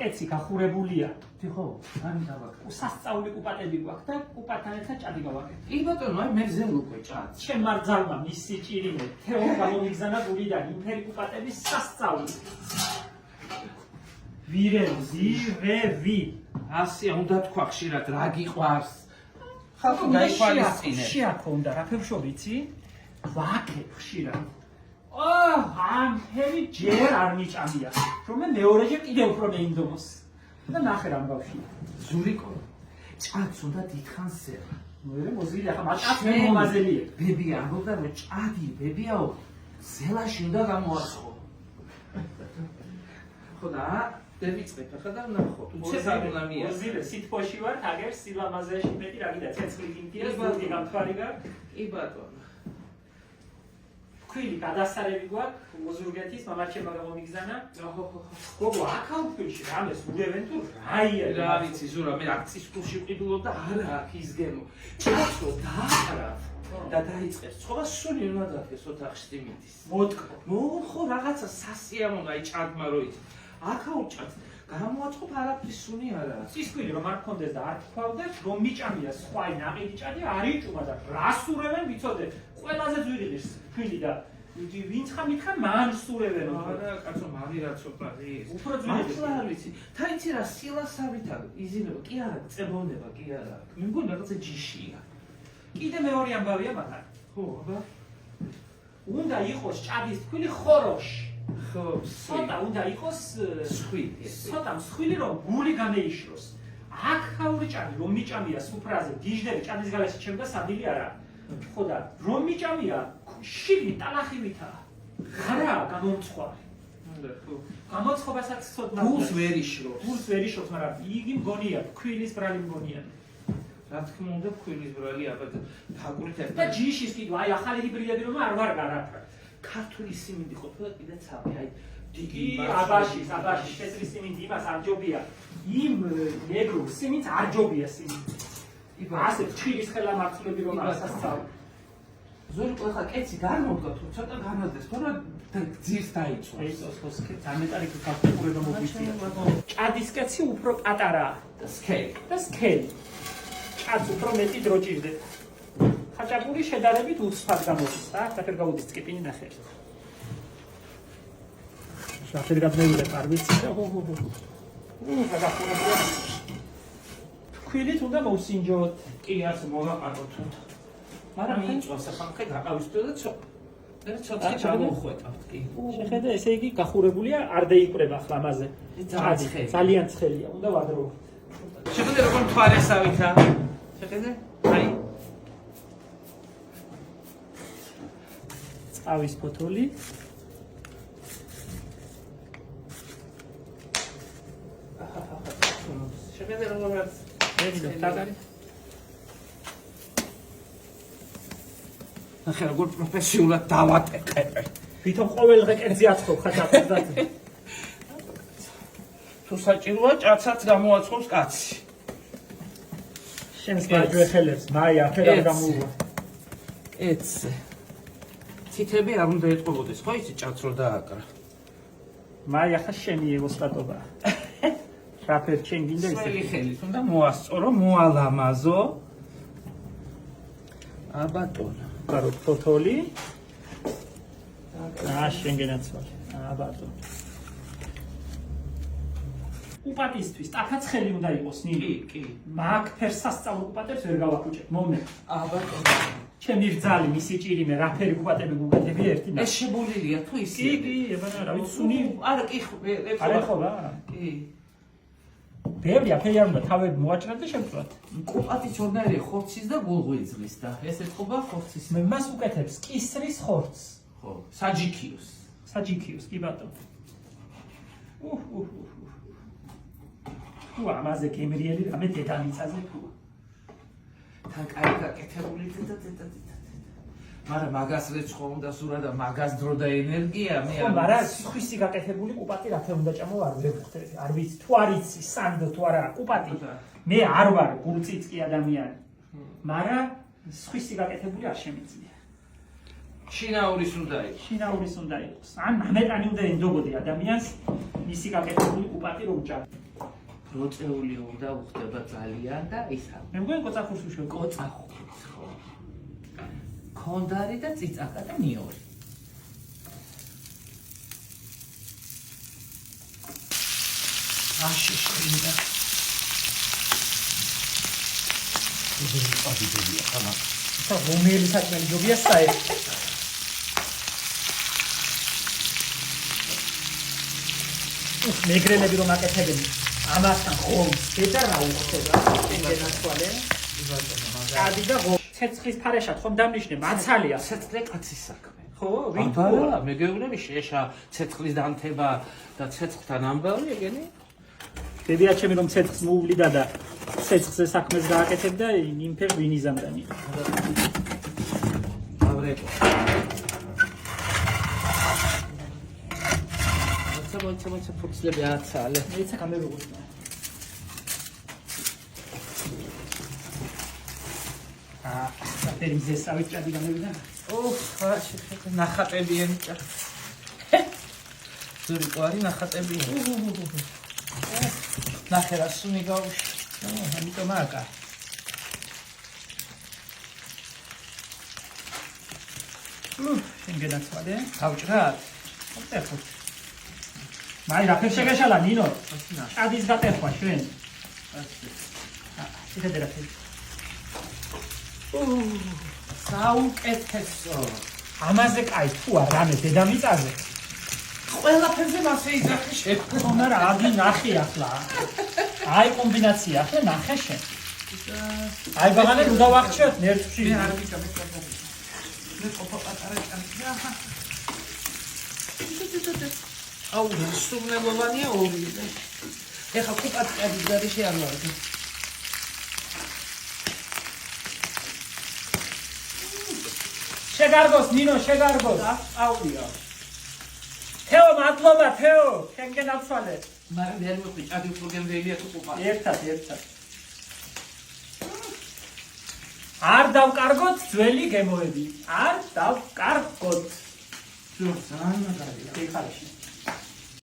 კეცი გახურებულია. ხო, არ დავაკეთე. სასწაული კუპატები გვაქვს და კუპატთან ერთად ჭადი გავაკეთე. კი ბატონო, აი მე გზელ უკვე ჭადს. ჩემ მარძალმა მისი ჭირიმე თეო გამომიგზავნა გულიდან ინფერი კუპატების სასწაული. ვირევზი, ვევი. ასია უნდა თქვა ხშირად რა გიყვარს. ხალხი გაიხვალისწინებს. შეაქონდა რა ფერშობიცი? ვაკე ხშირად. ამ ფერი ჯერ არ მიჭამია. რომ მე მეორეჯერ კიდევ უფრო მეინდომოს. და ნახე რამ გავშია. ზურიკო, ჭადს უნდა დიდხანსე. მე მოზილი ახლა მაწას მე მომაზელიებ. ბებია, ამბობდა რომ ჭადი, ბებიაო, ზელაში უნდა გამოაცხო. ხო და დევიწყებ ახლა და ვნახოთ. უცებარულა მია. მოზილე სიტყვაში ვარ, აგერ სილამაზეში მეტი რა გიდა ცეცხლი კინტია, ზურგი გამთვარი გარ. კი ბატონო. ქვილი გადასარევი გვაქვს მოზურგეთის მამაჩემმა გამომიგზავნა. გოგო აკაუნტში რამეს უდევენ თუ რაია რა ვიცი ზურა მე აქციის კლუბში ვყიდულობ და არა აქ ის გემო. ჭაცო დაახარა და დაიწყებს. ცხოვა სული უნდა დადგეს ოთახში ტიმიტის. მოტკო. ხო რაღაცა სასიამოვნო აი ჭადმა რო იცი. აკაუნტს გამოაწყობ არაფრის სული არა. სისკვილი რომ არ გქონდეს და არ თქვავდეს რომ მიჭამია სხვა ნაყიდი ჭადი არ იჭუმა და რა სურევენ ვიცოდე. ყველაზე ძვირიღის ქვილი და ვინც ხა მითხრა მან სურევენ არა კაცო მაგირაცო პარი უფრო ძვირიღი მართლა არ ვიცი თაიცი რა სილასავითა იზინება კი არა წებოვნება კი არა მე მგონი რაღაცა ჯიშია კიდე მეორე ამბავია მაგრამ ხო აბა უნდა იყოს ჭადის თქვილი ხოროში ხო ცოტა უნდა იყოს სხვილი ცოტა მსხვილი რომ გული განეიშროს აქ ხაური ჭადი რომ მიჭამია სუფრაზე დიჟდები ჭადის გალაში ჩემდა სადილი არა ხო და რომ მიჭამია შვილი ტალახივითაა არა გამომცხვარი ხო გამოცხობასაც ცოტა გულს ვერ იშრობს გულს ვერ იშრობს მაგრამ იგი მგონია ქვილის ბრალი მგონია რა თქმა უნდა ქვილის ბრალი აბა ფაკურით და ერთად ჯიშის კიდვა აი ახალი ჰიბრიდები რომ არ ვარ გარაფრა ქართული სიმინდი ყოფილა კიდე ცალკე აი დიდი აბაში შეთრის სიმინდი იმას არ ჯობია იმ ნეგრულ სიმინდს არ ჯობია სიმინდი ასე ჩხილის ხელამართლები რომ ასასწავლო ზურიკო ახლა კეცი გამოდგა თუ ცოტა განადეს თორემ გძირს დაიწვა ეს ძამეტარი კალკულება მოგვიწია ჭადის კაცი უფრო პატარაა და სკეილი და სკეილი ჭადს უფრო მეტი დრო ჭირდება ხაჭაპური შედარებით უცბად გამოდის რა საფერ გაუდის წკიპინი ნახე საფერ გადმევიდე არ ვიცი და გადახურებია თქვილით უნდა მოვსინჯოთ კი ასე მოვაყაროთ თუნდა მაგრამ მიწვას ახლა ხე გაყავისფრო და ცოტა ჩამოვხვეტავთ კი შეხედე ესე იგი გახურებულია არ დაიკვრება ახლა ამაზე ძალიან ცხელია უნდა ვადროოთ შეხედე როგორ მთვარესავითა შეხედე აი წავის ფოთოლი შეხედე როგორ ტაგარი ახლა როგორ პროფესიულად დავატეკებ ვითომ ყოველ დღე კერძი აცხობ ხაჭაპურზე თუ საჭიროა ჭაცაც გამოაცხობს კაცი შენს გაჯვეხელებს მაი აფერად გამოუვა ეცე თითები არ უნდა ეტყობოდეს ხო იცი ჭაც რო დააკრა მაი ახლა შენი ევოსტატობა რა ფერ ჩენ გინდა ისე სველი ხელით უნდა მოასწორო მოალამაზო აბატონო გარო ფოთოლი შენგენაც ვარ აბატონო უპატისთვის ტაფაცხელი უნდა იყოს ნილი კი მაგ ფერს სასწავლო უპატებს ვერ გავაკუჭებ მომე აბატონო ჩემი რძალი მისი ჭირიმე რა ფერი უპატები გუგეთები ერთი ეს შებოლილია თუ ისე კი ებანა რა ვიცი სუნი არა კი არ ეხობა კი ბევრი აფერი არ უნდა თავები მოაჭრათ და შემწვათ კუპატი ჩორნაერი ხორცის და გულღვიძლის და ეს ეთქობა ხორცის მე მას უკეთებს კისრის ხორცს ხო საჯიქიოს კი ბატონო ამაზე გემრიელი რამე დედამიწაზე თუ თან კაი გაკეთებული და მაგრამ მაგას რეცხო უნდა სურა და მაგას დრო და ენერგია მე ხო მაგრამ სხვისი გაკეთებული კუპატი რა თქმა უნდა ჭამო არ ვეხვდები არ ვიცი თუ არ იცი სანდო თუ არა კუპატი მე არ ვარ გულწიწკი ადამიანი მაგრამ სხვისი გაკეთებული არ შემიძლია შინაურის უნდა იყოს ან ნამეტანი უნდა ენდობოდი ადამიანს მისი გაკეთებული კუპატი რომ ჭამო როწეული უნდა უხდება ძალიან და ისა. მე მგონი კოწახურს უშევ. კოწახურს ხო. კონდარი და წიწაკა და ნიორი. აშიშკრინდა. ეს პატიბებია ხანა. ისა რომელი საქმე ჯობია საერთოდ. მეგრელები რომ აკეთებენ ამასთან ხომს და რა უხდება ენგენაცვალე ადი და ხომ ცეცხლის ფარეშად ხომ დამნიშნე მაცალია ცეცხლე კაცის საქმე ხო ვინ არა მე გეუბნები შეშა ცეცხლის დამთება და ცეცხლთან ამბავი ეგენი დედია ჩემი რომ ცეცხლს მოუვლიდა და ცეცხლზე საქმეს გააკეთებდა იმფერ ვინ იზამდანი ავრეკო მოიცა ფუქსლები აცალე. მეცა გამევიღოთ. სატელევიზია სავიჭადი გამევიდა. ნახატებიანი ჭა. ზური ყარი ნახატებიანი. ნახე რა სუნი გავუშვი. ამიტომ აკა. შენგენაცვალე. გავჭრათ. ეხოთ. მაი რა ფერშეგაშალა ნინო ჭადის გატერხვა ჩვენ შეიძლება საუკეთესო ამაზე კაი თუ არ რამე დედამიწაზე ყველაფერზე მასე იძახი შეხო მაგრამ აგი ნახე ახლა აი კომბინაცია ახლა ნახე შენ აი ბაღანე ნუ დავახჩიოთ ნერვში მე არ ვიცი მე ყოფა პატარა ჭამია აუ სუმნელოვანია ორივე. ეხა კუპატკების გარეშე არ ვარ. შეგარგოს ნინო შეგარგოს. აუია. თეო მადლობა თეო. შენგენ აცვალე. მაგრამ ვერ მოყვი ჭადი უბრალოდ ვეილია თუ კუპა. ერთად. არ დავკარგოთ ძველი გემოები. არ დავკარგოთ. ძველი ძალიან მაგარია. ეხლა